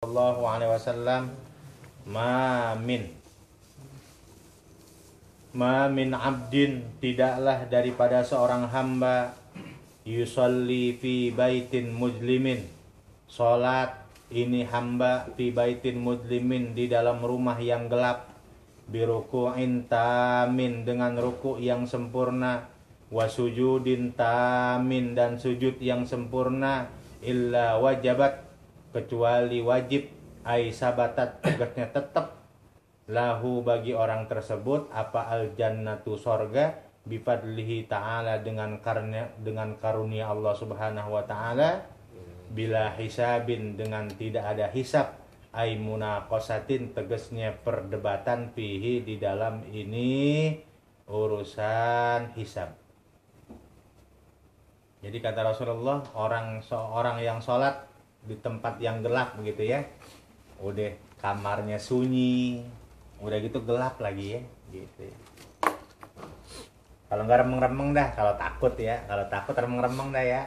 Sallallahu alaihi wasallam ma min abdin, tidaklah daripada seorang hamba yusalli fi baitin muslimin, salat ini hamba fi baitin muslimin, di dalam rumah yang gelap, biruku'in tamin, dengan ruku' yang sempurna, wa sujudin tamin, dan sujud yang sempurna, illa wajabat, kecuali wajib, ai sabatat, tugasnya tetap, lahu bagi orang tersebut, apa al jannatu, sorga, bifadlihi ta'ala, dengan karunia Allah subhanahu wa ta'ala, bila hisabin, dengan tidak ada hisab, ai munaqasatin, tegasnya perdebatan, fihi, di dalam ini urusan hisab. Jadi kata Rasulullah, seorang yang sholat di tempat yang gelap begitu ya, udah kamarnya sunyi, udah gitu gelap lagi ya, gitu ya. Kalau nggak remeng-remeng dah, kalau takut remeng-remeng dah ya,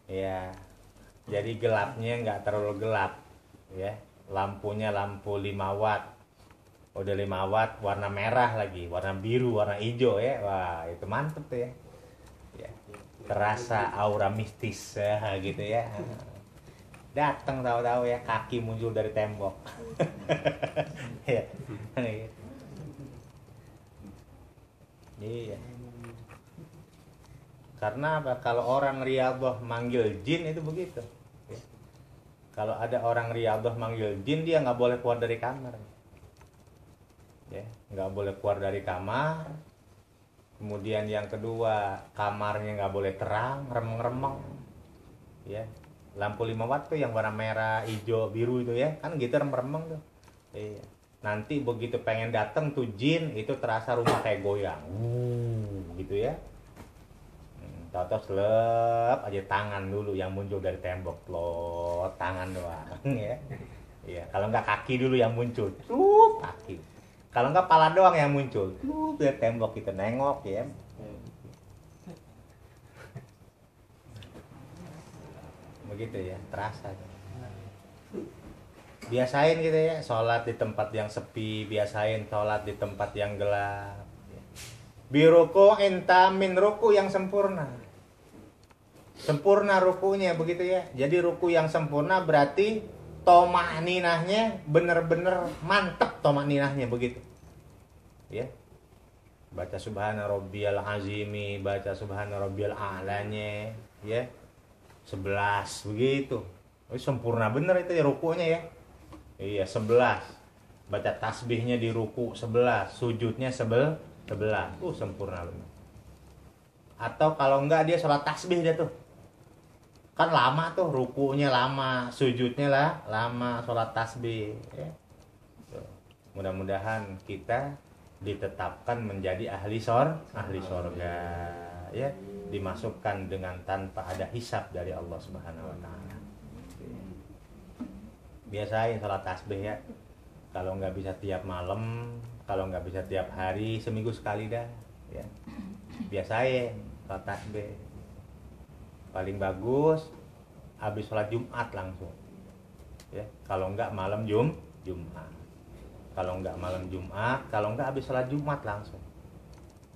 ya. Jadi gelapnya nggak terlalu gelap, ya. Lampunya lampu 5 watt, udah 5 watt, warna merah lagi, warna biru, warna hijau ya, wah itu mantep tuh ya. Ya. Terasa aura mistis ya, gitu ya. Datang tahu-tahu ya, kaki muncul dari tembok. Ya. Iya. Karena apa? Kalau orang riyadhah manggil jin itu begitu. Ya. Kalau ada orang riyadhah manggil jin, dia nggak boleh keluar dari kamar. Ya, nggak boleh keluar dari kamar. Kemudian yang kedua, kamarnya nggak boleh terang, remeng-remeng. Ya. Lampu 5 watt tuh yang warna merah, hijau, biru itu ya, kan gitu remeng-remeng tuh. Iya. Nanti begitu pengen datang tuh jin, itu terasa rumah kayak goyang, gitu ya. Tahu-tahu selep aja tangan dulu yang muncul dari tembok, loh tangan doang ya. Iya. Kalau nggak kaki dulu yang muncul, kaki. Kalau nggak pala doang yang muncul, dari tembok kita nengok ya. Begitu ya, terasa. Biasain gitu ya, sholat di tempat yang sepi, biasain sholat di tempat yang gelap. Biruku intamin, ruku yang sempurna. Sempurna rukunya begitu ya. Jadi ruku yang sempurna berarti tomak ninahnya bener-bener mantep, tomak ninahnya begitu. Ya. Baca subhana rabbiyal azimi, baca subhana rabbiyal a'lanya, ya. 11 begitu. Oh, sempurna bener itu ya rukunya ya. Iya, 11. Baca tasbihnya di ruku 11, sujudnya 11. Sempurna bener. Atau kalau enggak dia sholat tasbih dia tuh. Kan lama tuh, rukunya lama, sujudnya lah lama, sholat tasbih ya. Mudah-mudahan kita ditetapkan menjadi ahli sorga ya, dimasukkan dengan tanpa ada hisab dari Allah Subhanahu wa taala. Biasain salat tasbih ya. Kalau nggak bisa tiap malam, kalau nggak bisa tiap hari, seminggu sekali dah ya. Biasain salat tasbih. Paling bagus habis sholat Jumat langsung. Ya, kalau nggak malam Jumat. Kalau nggak malam Jumat, kalau nggak habis sholat Jumat langsung.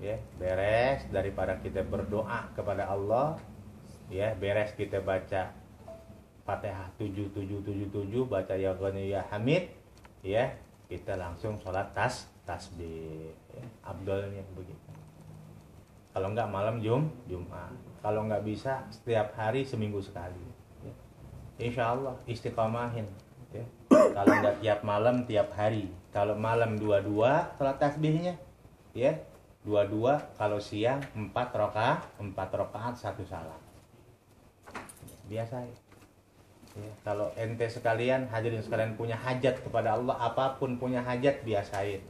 Ya, beres daripada kita berdoa kepada Allah, ya, beres kita baca Fatihah 7777, baca ya Ghani ya Hamid, ya, kita langsung sholat tasbih, ya, afdalnya begitu. Kalau enggak malam Jumat, kalau enggak bisa setiap hari seminggu sekali, ya. Insya Allah istiqomahin, ya. Kalau enggak tiap malam tiap hari, kalau malam 22 sholat tasbihnya, ya. 22, kalau siang 4 rakaat 1 salam. Biasa ya. Ya, kalau ente sekalian, hadirin sekalian punya hajat kepada Allah, apapun punya hajat, biasain.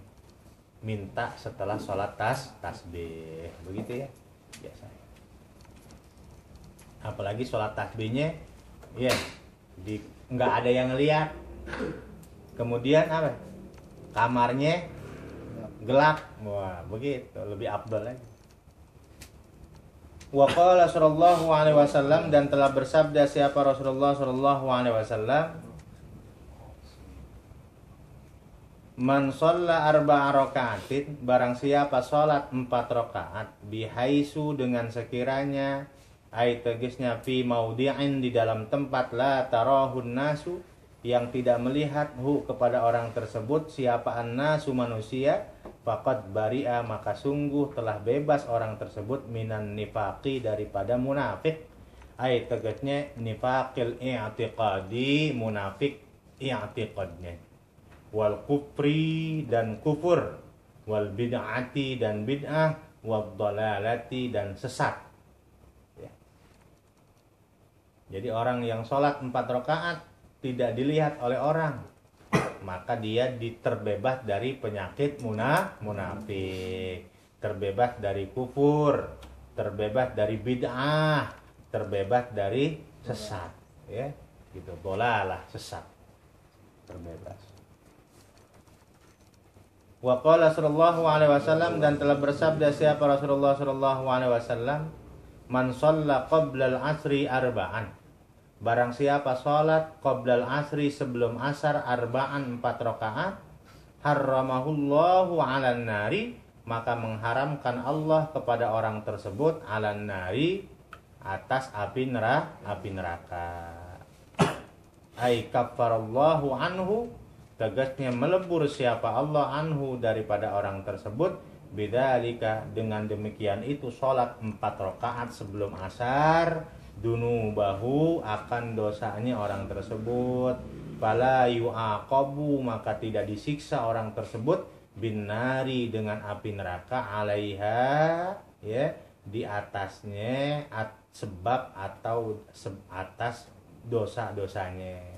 Minta setelah sholat tasbih. Begitu ya. Biasain. Apalagi sholat tasbihnya ya, nggak ada yang lihat. Kemudian apa? Kamarnya gelap, wah begitu lebih afdal lagi. Wa qala sallallahu alaihi wasallam, dan telah bersabda siapa Rasulullah sallallahu alaihi wasallam, Man shalla arba'a raka'atin, barang siapa salat 4 rakaat bihaisu dengan sekiranya ai tegesnya fi maudi'in di dalam tempat la tarahun nasu yang tidak melihat hu kepada orang tersebut siapa an-nasu manusia faqad bari'a maka sungguh telah bebas orang tersebut minan nifaqi daripada munafik ai tegesnya nifaqil i'tiqadi munafik i'tiqadnya wal kufri dan kufur wal bid'ati dan bid'ah wal dhalalati dan sesat ya. Jadi orang yang sholat 4 rakaat tidak dilihat oleh orang maka dia terbebas dari penyakit munafik, terbebas dari kufur, terbebas dari bid'ah, terbebas dari sesat ya gitu, dhalalah sesat, terbebas. Wa qala sallallahu alaihi wasallam dan telah bersabda siapa Rasulullah sallallahu alaihi wasallam man shalla qabla al-asri arba'an barang siapa salat qabla al-asri sebelum asar arba'an 4 rakaat harramahullahu 'alan nari maka mengharamkan Allah kepada orang tersebut 'alan nari atas api neraka ai kaffarallahu anhu tegasnya melebur siapa Allah anhu daripada orang tersebut bidzalika dengan demikian itu salat 4 rakaat sebelum asar dunubahu akan dosanya orang tersebut fala yu'aqabu maka tidak disiksa orang tersebut binnari dengan api neraka alaiha ya di atasnya sebab atau atas dosa-dosanya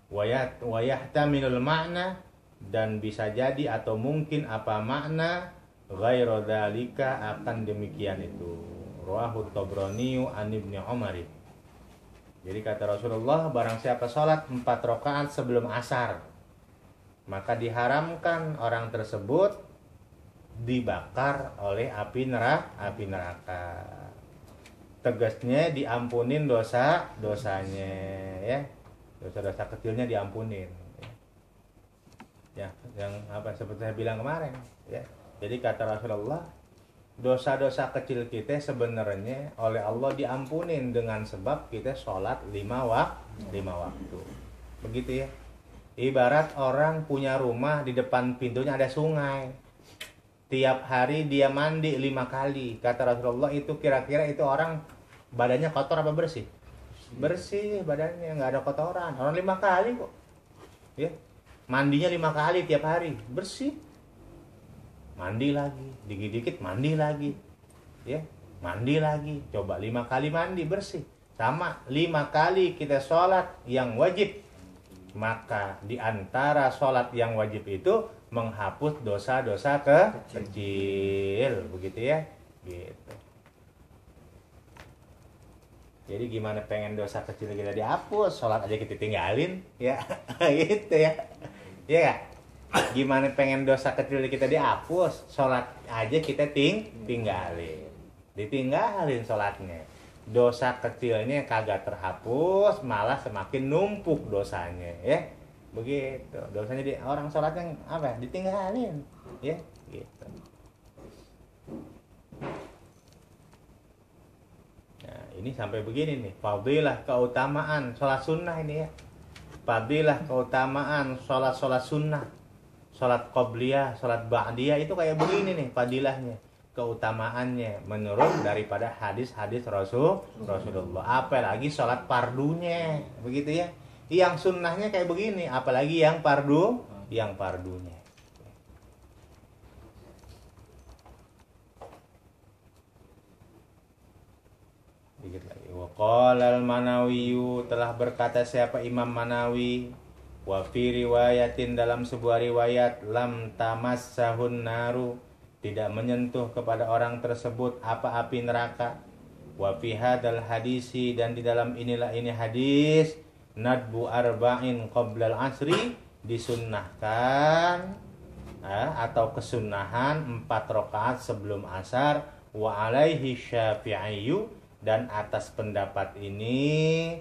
wayahtamilul makna dan bisa jadi atau mungkin apa makna ghairu dzalika akan demikian itu rawahu Tabrani an Ibnu Umar. Jadi kata Rasulullah barang siapa salat 4 rakaat sebelum asar maka diharamkan orang tersebut dibakar oleh api neraka. Tegasnya diampunin dosanya ya. Dosa-dosa kecilnya diampunin ya yang apa seperti saya bilang kemarin ya. Jadi kata Rasulullah dosa-dosa kecil kita sebenarnya oleh Allah diampunin dengan sebab kita sholat 5 waktu begitu ya. Ibarat orang punya rumah di depan pintunya ada sungai tiap hari dia mandi 5 kali kata Rasulullah itu kira-kira itu orang badannya kotor apa bersih? Bersih badannya, nggak ada kotoran. Orang 5 kali kok ya mandinya 5 kali tiap hari bersih, mandi lagi dikit-dikit mandi lagi ya mandi lagi coba 5 kali mandi bersih sama 5 kali kita sholat yang wajib maka diantara sholat yang wajib itu menghapus dosa-dosa kecil begitu ya gitu. Jadi gimana pengen dosa kecil kita dihapus, sholat aja kita tinggalin, ya gitu ya, ya gak? Gimana pengen dosa kecil kita dihapus, sholat aja kita tinggalin, ditinggalin sholatnya. Dosa kecilnya kagak terhapus, malah semakin numpuk dosanya, ya begitu. Dosanya orang sholatnya apa? Ditinggalin, ya gitu. Nah, ini sampai begini nih, fadilah keutamaan sholat sunnah ini ya. Fadilah keutamaan sholat sunnah, sholat qobliyah, sholat ba'diyah itu kayak begini nih fadilahnya, keutamaannya menurut daripada hadis-hadis Rasulullah. Apalagi sholat pardunya, begitu ya. Yang sunnahnya kayak begini, apalagi yang pardunya. Dikit lagi. Wa qala al-Manawi telah berkata siapa Imam Manawi wa fi riwayatin dalam sebuah riwayat lam tamassahun naru tidak menyentuh kepada orang tersebut apa api neraka wa fi hadzal hadisi dan di dalam ini hadis nadbu arba'in qoblal asri disunnahkan atau kesunahan 4 rakaat sebelum asar wa alaihi syafi'iyyu dan atas pendapat ini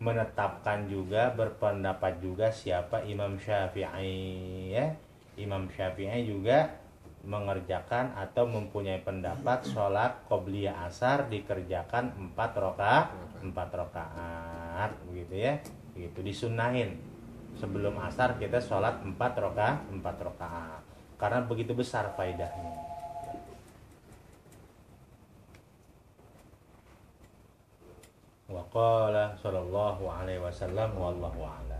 menetapkan juga, berpendapat juga siapa Imam Syafi'i ya. Imam Syafi'i juga mengerjakan atau mempunyai pendapat sholat qobliyah asar dikerjakan 4 rakaat begitu ya. Begitu disunahin. Sebelum asar kita sholat 4 rakaat. Karena begitu besar faedahnya. Wa qala sallallahu alaihi wasallam wallahu a'lam.